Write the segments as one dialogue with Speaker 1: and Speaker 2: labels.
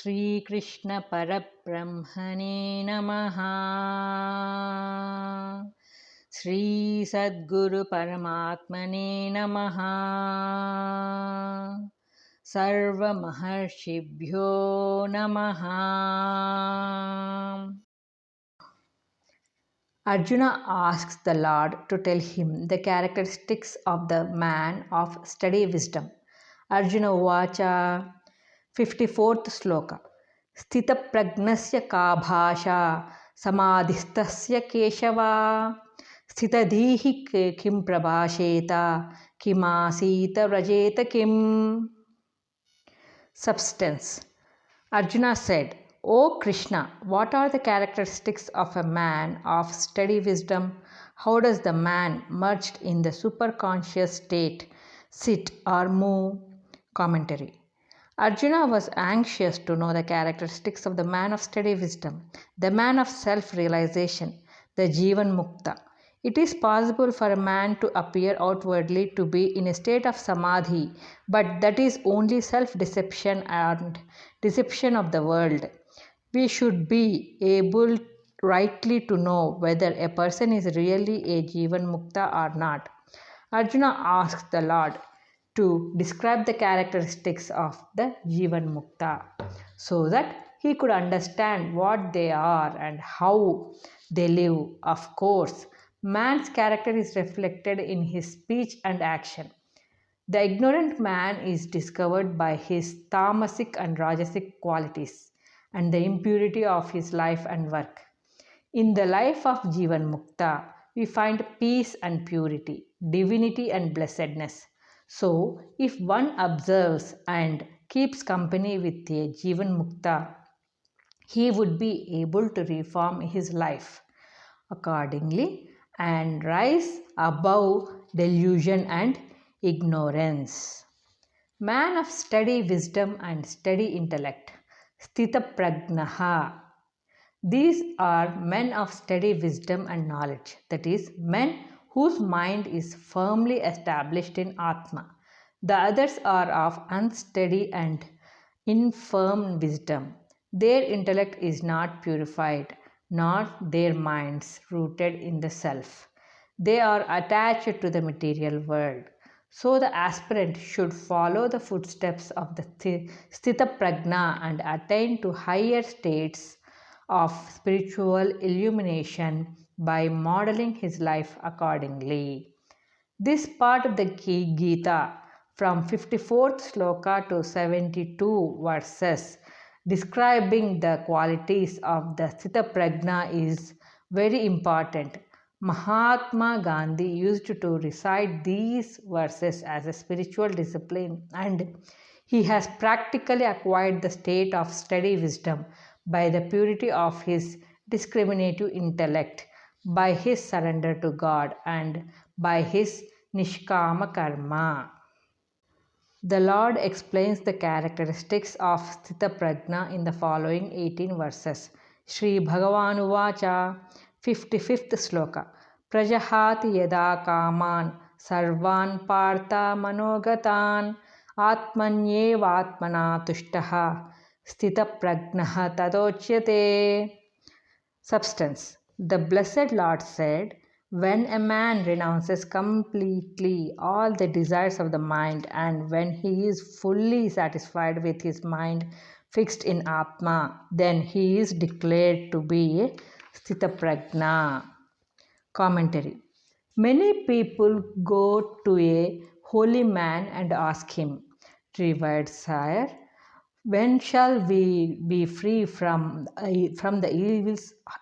Speaker 1: Sri Krishna Parabrahmane Namaha. Sri Sadguru Paramatmane Namaha. Sarva Maharshibhyo Namaha. Arjuna asks the Lord to tell him the characteristics of the man of steady wisdom. Arjuna Uvacha 54th Sloka Sthitapragnasya ka bhasha samadhistasya keshava sthitadhihi kim prabhasheta kimasita vrajeta kim. Substance. Arjuna said, O Krishna, what are the characteristics of a man of steady wisdom? How does the man merged in the superconscious state sit or move? Commentary. Arjuna was anxious to know the characteristics of the man of steady wisdom, the man of self-realization, the Jivan Mukta. It is possible for a man to appear outwardly to be in a state of samadhi, but that is only self-deception and deception of the world. We should be able rightly to know whether a person is really a Jivan Mukta or not. Arjuna asked the Lord to describe the characteristics of the Jivan Mukta so that he could understand what they are and how they live. Of course, man's character is reflected in his speech and action. The ignorant man is discovered by his tamasic and rajasic qualities and the impurity of his life and work. In the life of Jivan Mukta, we find peace and purity, divinity and blessedness. So, if one observes and keeps company with a Jivan Mukta, he would be able to reform his life accordingly and rise above delusion and ignorance. Man of steady wisdom and steady intellect, Sthita Pragnaha. These are men of steady wisdom and knowledge, that is, men whose mind is firmly established in Atma. The others are of unsteady and infirm wisdom. Their intellect is not purified, nor their minds rooted in the self. They are attached to the material world. So the aspirant should follow the footsteps of the Sthita Prajna and attain to higher states of spiritual illumination by modeling his life accordingly. This part of the Gita from 54th sloka to 72 verses describing the qualities of the Sthita Prajna is very important. Mahatma Gandhi used to recite these verses as a spiritual discipline, and he has practically acquired the state of steady wisdom by the purity of his discriminative intellect, by his surrender to God, and by his nishkama karma. The Lord explains the characteristics of Sthita Prajna in the following 18 verses. Sri Bhagavanuvacha 55th Sloka Prajahati yada kaman sarvan partha manogatan atmanyevatmana tushtaha Sthita Prajnaha tadochyate. Substance. The Blessed Lord said, when a man renounces completely all the desires of the mind and when he is fully satisfied with his mind fixed in Atma, then he is declared to be a Sthita Prajna. Commentary. Many people go to a holy man and ask him, Revered Sire, when shall we be free from the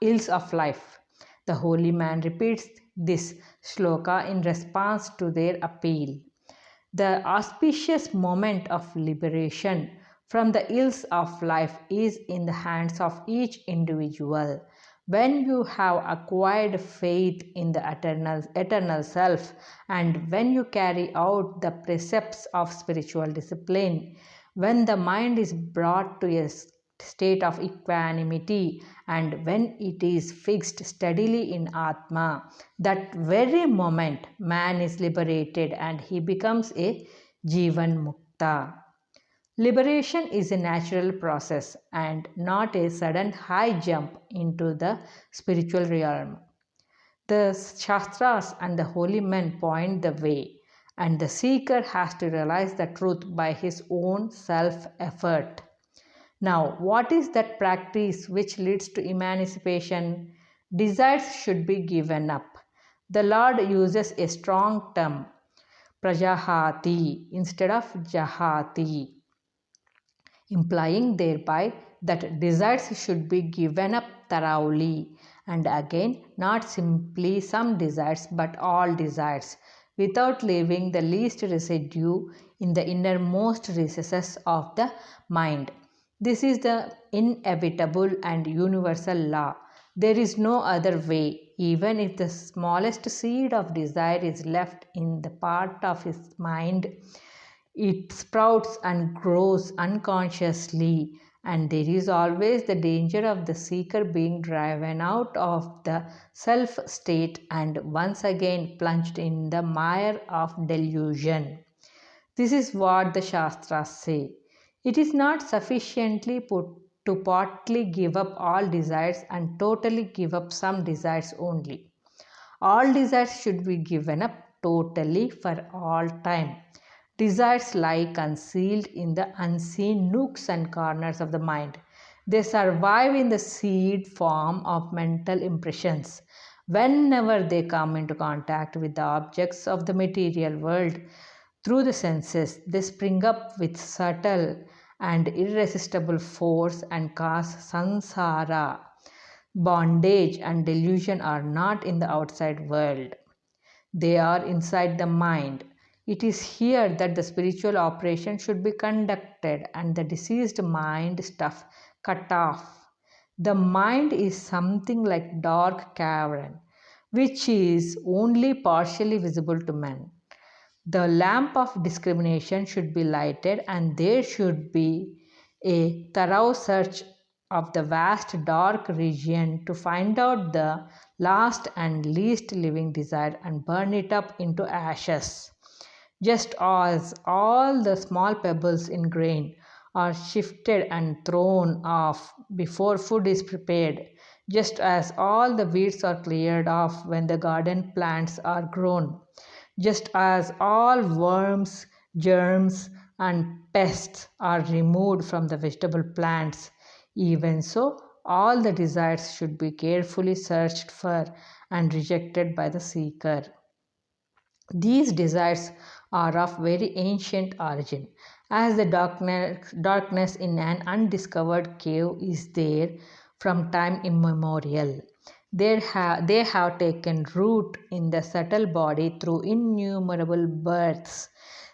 Speaker 1: ills of life? The holy man repeats this shloka in response to their appeal. The auspicious moment of liberation from the ills of life is in the hands of each individual. When you have acquired faith in the eternal self and when you carry out the precepts of spiritual discipline, when the mind is brought to a state of equanimity and when it is fixed steadily in Atma, that very moment man is liberated and he becomes a Jivan Mukta. Liberation is a natural process and not a sudden high jump into the spiritual realm. The Shastras and the holy men point the way, and the seeker has to realize the truth by his own self effort. Now, what is that practice which leads to emancipation? Desires should be given up. The Lord uses a strong term, prajahati, instead of jahati, implying thereby that desires should be given up thoroughly, and again, not simply some desires but all desires, without leaving the least residue in the innermost recesses of the mind. This is the inevitable and universal law. There is no other way, even if the smallest seed of desire is left in the part of his mind. It sprouts and grows unconsciously, and there is always the danger of the seeker being driven out of the self state and once again plunged in the mire of delusion. This is what the Shastras say. It is not sufficiently put to partly give up all desires and totally give up some desires only. All desires should be given up totally for all time. Desires lie concealed in the unseen nooks and corners of the mind. They survive in the seed form of mental impressions. Whenever they come into contact with the objects of the material world through the senses, they spring up with subtle and irresistible force and cause samsara. Bondage and delusion are not in the outside world, they are inside the mind. It is here that the spiritual operation should be conducted and the diseased mind stuff cut off. The mind is something like dark cavern, which is only partially visible to men. The lamp of discrimination should be lighted, and there should be a thorough search of the vast dark region to find out the last and least living desire and burn it up into ashes. Just as all the small pebbles in grain are shifted and thrown off before food is prepared, just as all the weeds are cleared off when the garden plants are grown, just as all worms, germs, and pests are removed from the vegetable plants, even so, all the desires should be carefully searched for and rejected by the seeker. These desires are of very ancient origin, as the darkness in an undiscovered cave is there from time immemorial. They have taken root in the subtle body through innumerable births.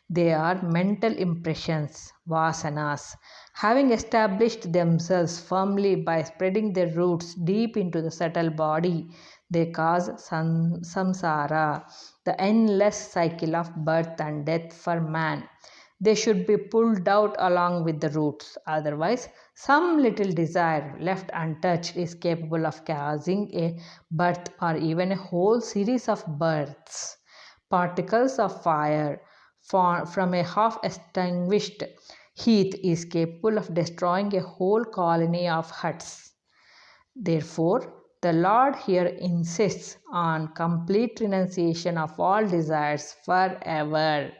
Speaker 1: They are mental impressions, vasanas, having established themselves firmly by spreading their roots deep into the subtle body. They cause samsara, the endless cycle of birth and death for man. They should be pulled out along with the roots, otherwise, some little desire left untouched is capable of causing a birth or even a whole series of births. Particles of fire from a half extinguished heath is capable of destroying a whole colony of huts. Therefore, the Lord here insists on complete renunciation of all desires forever.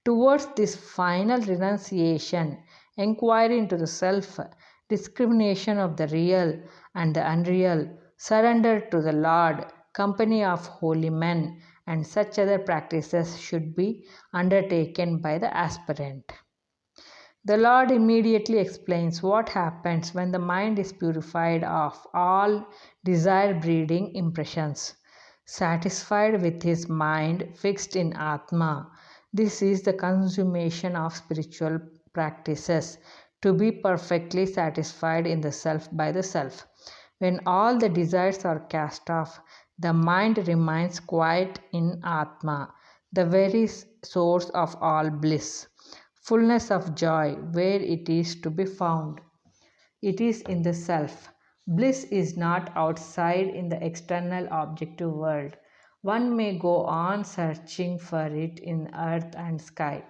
Speaker 1: Towards this final renunciation, inquiry into the self, discrimination of the real and the unreal, surrender to the Lord, company of holy men, and such other practices should be undertaken by the aspirant. The Lord immediately explains what happens when the mind is purified of all desire breeding impressions, satisfied with his mind fixed in Atma. This is the consummation of spiritual practices, to be perfectly satisfied in the self by the self. When all the desires are cast off, the mind remains quiet in Atma, the very source of all bliss. Fullness of joy, where it is to be found. It is in the self. Bliss is not outside in the external objective world. One may go on searching for it in earth and sky.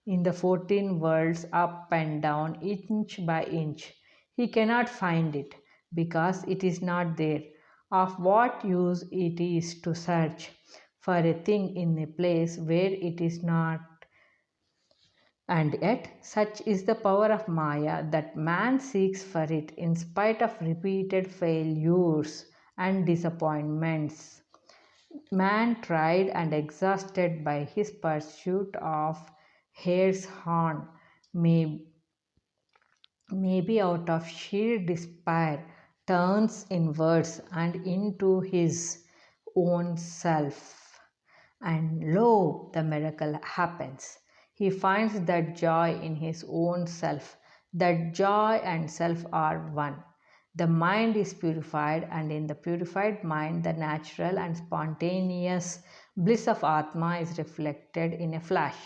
Speaker 1: in the 14 worlds up and down, inch by inch. He cannot find it because it is not there. Of what use it is to search for a thing in a place where it is not? And yet, such is the power of Maya that man seeks for it in spite of repeated failures and disappointments. Man tried and exhausted by his pursuit of hare's horn, may, maybe out of sheer despair, turns inwards and into his own self. And lo, the miracle happens. He finds that joy in his own self, that joy and self are one. The mind is purified, and in the purified mind, the natural and spontaneous bliss of Atma is reflected in a flash.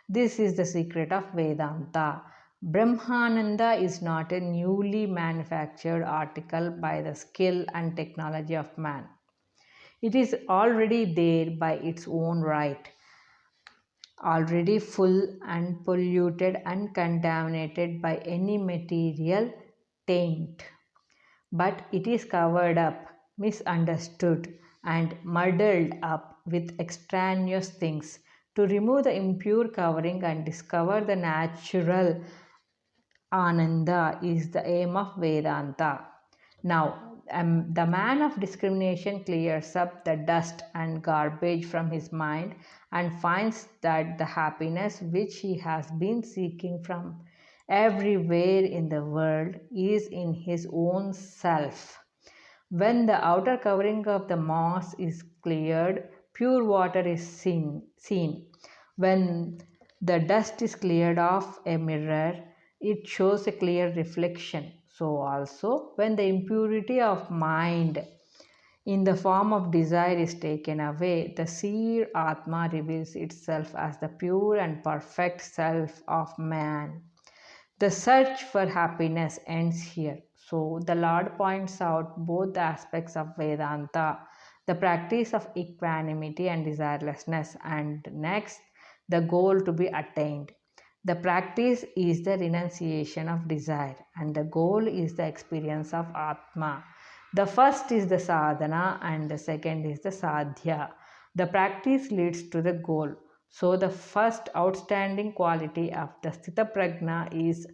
Speaker 1: This is the secret of Vedanta. Brahmananda is not a newly manufactured article by the skill and technology of man. It is already there by its own right, already full and polluted and contaminated by any material taint. But it is covered up, misunderstood, and muddled up with extraneous things. To remove the impure covering and discover the natural Ananda is the aim of Vedanta. Now, the man of discrimination clears up the dust and garbage from his mind and finds that the happiness which he has been seeking from everywhere in the world is in his own self. When the outer covering of the moss is cleared, pure water is seen. When the dust is cleared off a mirror, it shows a clear reflection. So, also, when the impurity of mind in the form of desire is taken away, the seer Atma reveals itself as the pure and perfect self of man. The search for happiness ends here. So, the Lord points out both the aspects of Vedanta, the practice of equanimity and desirelessness, and next, the goal to be attained. The practice is the renunciation of desire, and the goal is the experience of Atma. The first is the sadhana, and the second is the sadhya. The practice leads to the goal. So, the first outstanding quality of the Sthitaprajna is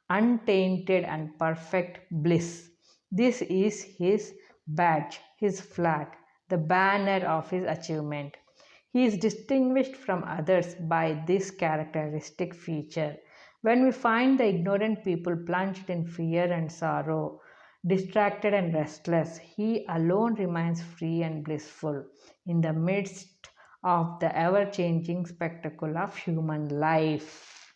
Speaker 1: untainted and perfect bliss. This is his badge, his flag, the banner of his achievement. He is distinguished from others by this characteristic feature. When we find the ignorant people plunged in fear and sorrow, distracted and restless, he alone remains free and blissful in the midst of the ever changing spectacle of human life.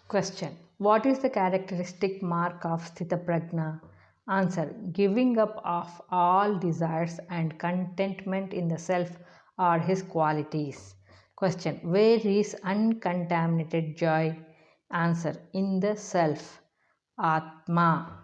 Speaker 1: Question: what is the characteristic mark of Sthitaprajna? Answer: giving up of all desires and contentment in the self are his qualities. Question: where is uncontaminated joy? Answer: in the self, Atma.